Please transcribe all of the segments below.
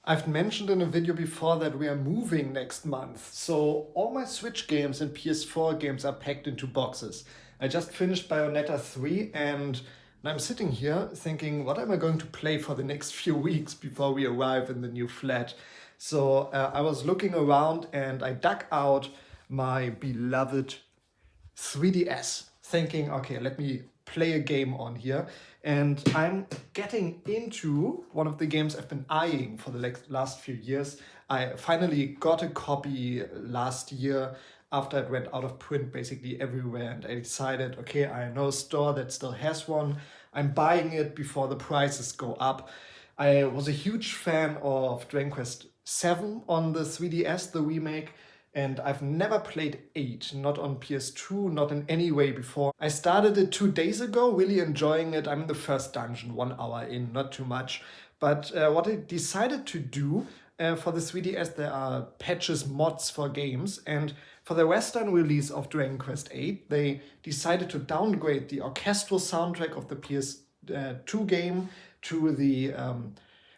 I've mentioned in a video before that we are moving next month, so all my Switch games and PS4 games are packed into boxes. I just finished Bayonetta 3 and I'm sitting here thinking, what am I going to play for the next few weeks before we arrive in the new flat? So I was looking around and I dug out my beloved 3DS, thinking, okay, let me play a game on here. And I'm getting into one of the games I've been eyeing for the last few years. I finally got a copy last year after it went out of print basically everywhere. And I decided, okay, I know a store that still has one. I'm buying it before the prices go up. I was a huge fan of Dragon Quest VII on the 3DS, the remake. And I've never played 8, not on PS2, not in any way before. I started it 2 days ago, really enjoying it. I'm in the first dungeon, 1 hour in, not too much. But what I decided to do for the 3DS, there are patches, mods for games. And for the Western release of Dragon Quest VIII, they decided to downgrade the orchestral soundtrack of the PS2 game to the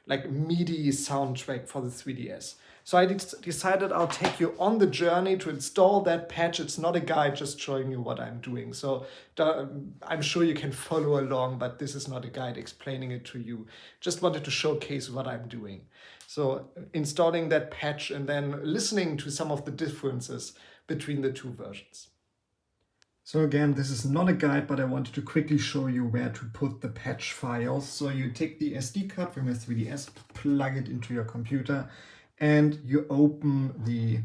MIDI soundtrack for the 3DS. So I decided I'll take you on the journey to install that patch. It's not a guide, just showing you what I'm doing. So I'm sure you can follow along, but this is not a guide explaining it to you. Just wanted to showcase what I'm doing. So installing that patch and then listening to some of the differences between the two versions. So again, this is not a guide, but I wanted to quickly show you where to put the patch files. So you take the SD card from your 3DS, plug it into your computer, and you open the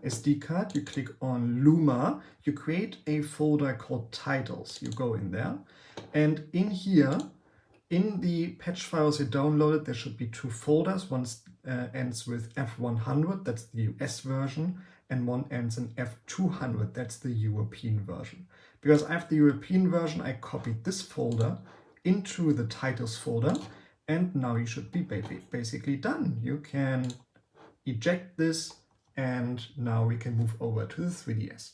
SD card, you click on Luma, you create a folder called titles, you go in there, and in here, in the patch files you downloaded, there should be 2 folders. One ends with F100, that's the US version, and one ends in F200, that's the European version. Because I have the European version, I copied this folder into the titles folder, and now you should be basically done. You can eject this, and now we can move over to the 3DS.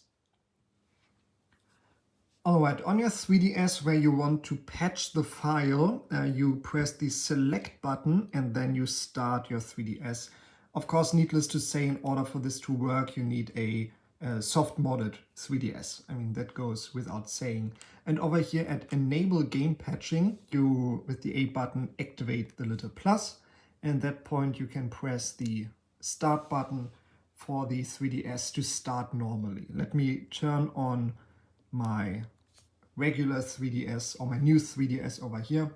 Alright, on your 3DS where you want to patch the file, you press the select button and then you start your 3DS. Of course, needless to say, in order for this to work, you need a soft-modded 3DS. I mean, that goes without saying. And over here at Enable Game Patching, you, with the A button, activate the little plus. And at that point, you can press the Start button for the 3DS to start normally. Let me turn on my regular 3DS or my new 3DS over here.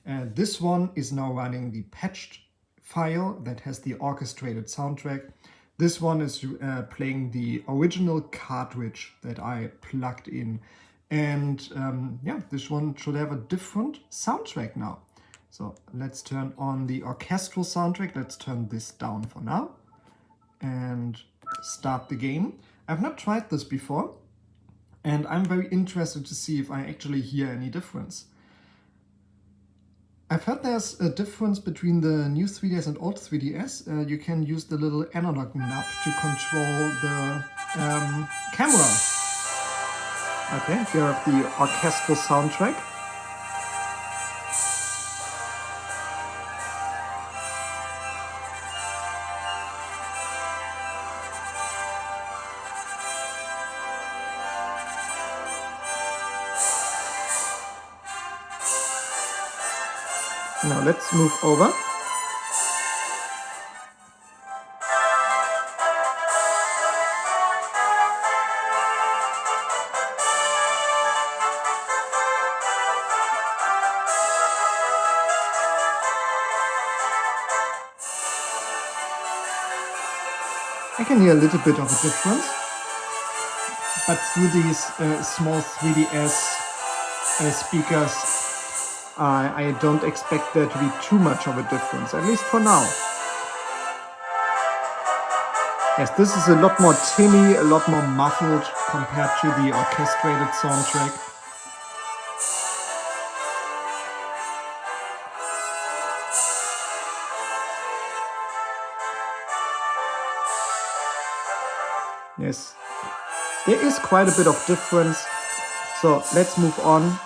This one is now running the patched file that has the orchestrated soundtrack. This one is playing the original cartridge that I plugged in. And yeah, this one should have a different soundtrack now. So let's turn on the orchestral soundtrack. Let's turn this down for now and start the game. I've not tried this before, and I'm very interested to see if I actually hear any difference. I've heard there's a difference between the new 3DS and old 3DS. You can use the little analog knob to control the camera. Okay, here I have the orchestral soundtrack. Now let's move over. I can hear a little bit of a difference, but through these small 3DS speakers, I don't expect there to be too much of a difference, at least for now. Yes, this is a lot more tinny, a lot more muffled compared to the orchestrated soundtrack. Yes, there is quite a bit of difference. So let's move on.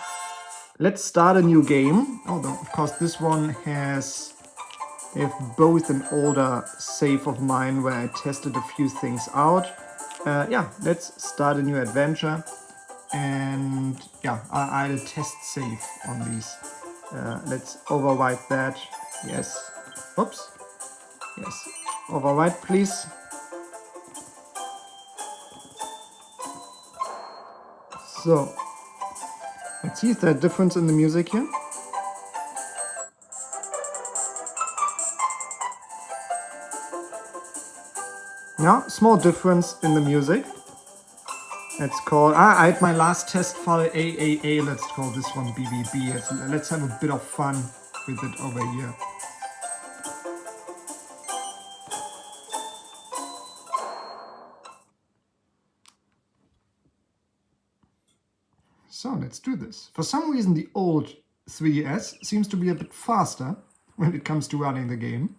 Let's start a new game. Although, of course, this one has They have both an older save of mine where I tested a few things out. Yeah, let's start a new adventure. And yeah, I'll test save on these. Let's overwrite that. Yes. Oops. Yes. Overwrite, please. So, let's see, is there a difference in the music here? Yeah, small difference in the music. Let's call, I had my last test file AAA, let's call this one BBB. Let's have a bit of fun with it over here. So let's do this. For some reason the old 3DS seems to be a bit faster when it comes to running the game.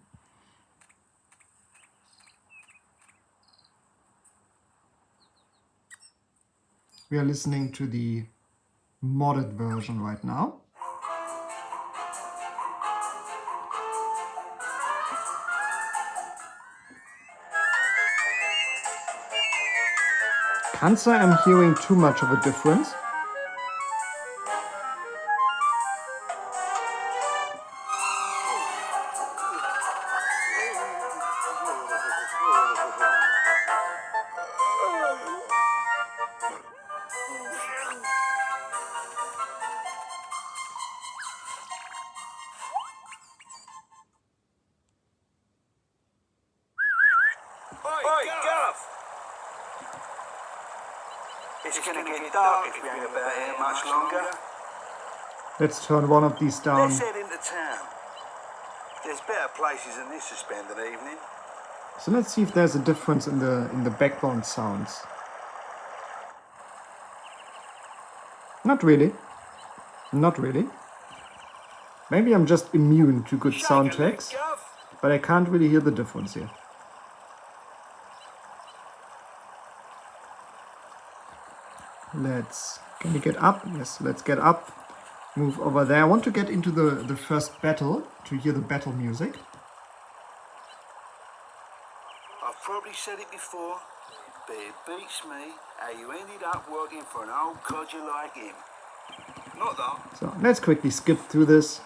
We are listening to the modded version right now. Can't say I'm hearing too much of a difference. It's gonna get dark if we hang about here much longer. Let's turn one of these down. Let's head into town. There's better places than this to spend an evening. So let's see if there's a difference in the background sounds. Not really. Not really. Maybe I'm just immune to good soundtracks, but I can't really hear the difference here. Can we get up? Yes, let's get up. Move over there. I want to get into the first battle to hear the battle music. I've probably said it before, but it beats me how you ended up working for an old codger like him. Not that. So let's quickly skip through this.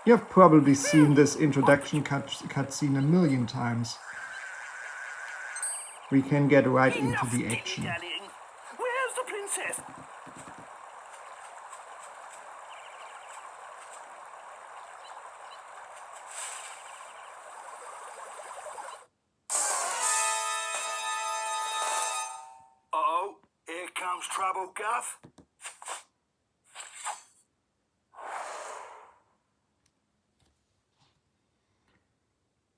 You have probably seen this introduction cutscene a million times. We can get right into the action. Where's the princess? Uh-oh, here comes trouble, Guff.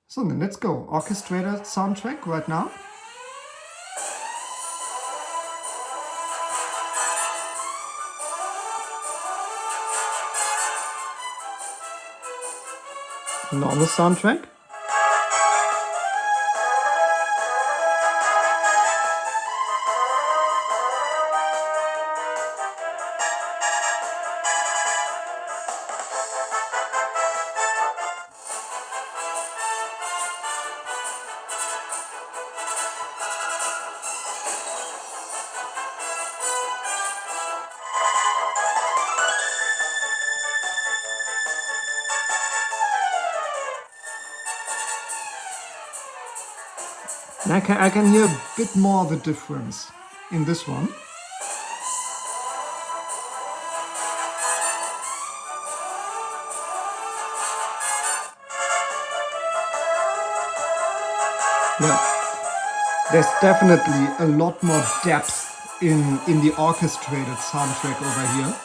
So then let's go. Orchestrated soundtrack right now. Normal soundtrack. And I can hear a bit more of a difference in this one. Yeah, there's definitely a lot more depth in the orchestrated soundtrack over here.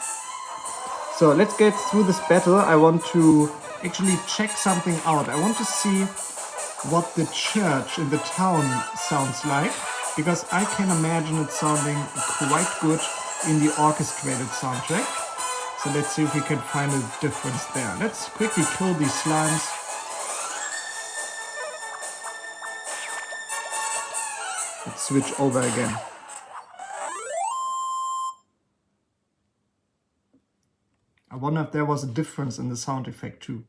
So let's get through this battle. I want to actually check something out. I want to see what the church in the town sounds like, because I can imagine it sounding quite good in the orchestrated soundtrack. So let's see if we can find a difference there. Let's quickly kill these slimes. Let's switch over again. I wonder if there was a difference in the sound effect too.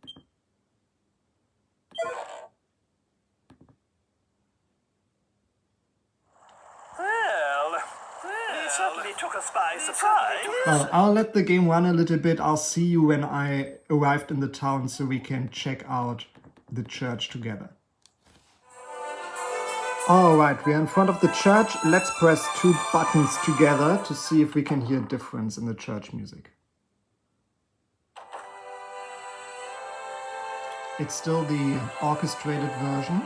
certainly took us by surprise. Well, I'll let the game run a little bit. I'll see you when I arrived in the town so we can check out the church together. Alright, we are in front of the church. Let's press 2 buttons together to see if we can hear a difference in the church music. It's still the orchestrated version.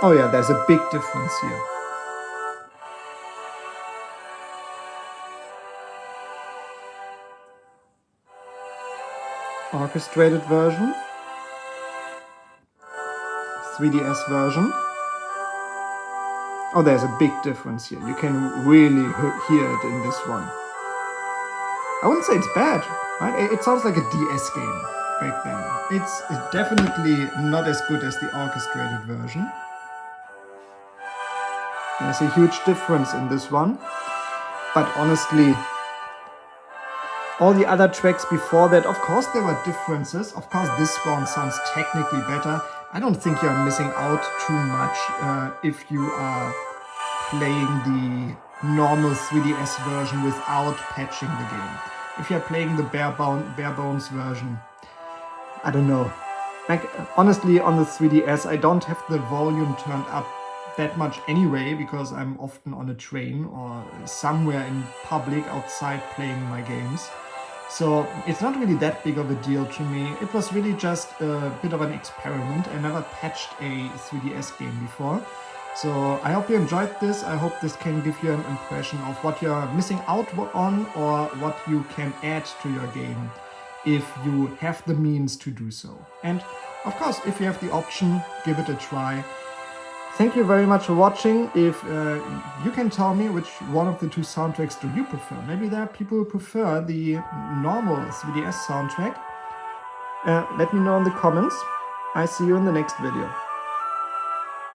Oh yeah, there's a big difference here. Orchestrated version, 3DS version. Oh, there's a big difference here. You can really hear it in this one. I wouldn't say it's bad, right? It sounds like a DS game back then. It's definitely not as good as the orchestrated version. There's a huge difference in this one, but honestly, all the other tracks before that, of course there were differences. Of course this one sounds technically better. I don't think you're missing out too much if you are playing the normal 3DS version without patching the game. If you're playing the bare bones version, I don't know. Like, honestly, on the 3DS I don't have the volume turned up that much anyway, because I'm often on a train or somewhere in public outside playing my games. So it's not really that big of a deal to me. It was really just a bit of an experiment. I never patched a 3DS game before. So I hope you enjoyed this. I hope this can give you an impression of what you're missing out on or what you can add to your game if you have the means to do so. And of course, if you have the option, give it a try. Thank you very much for watching. If you can tell me which one of the two soundtracks do you prefer. Maybe there are people who prefer the normal 3DS soundtrack. Let me know in the comments. I see you in the next video.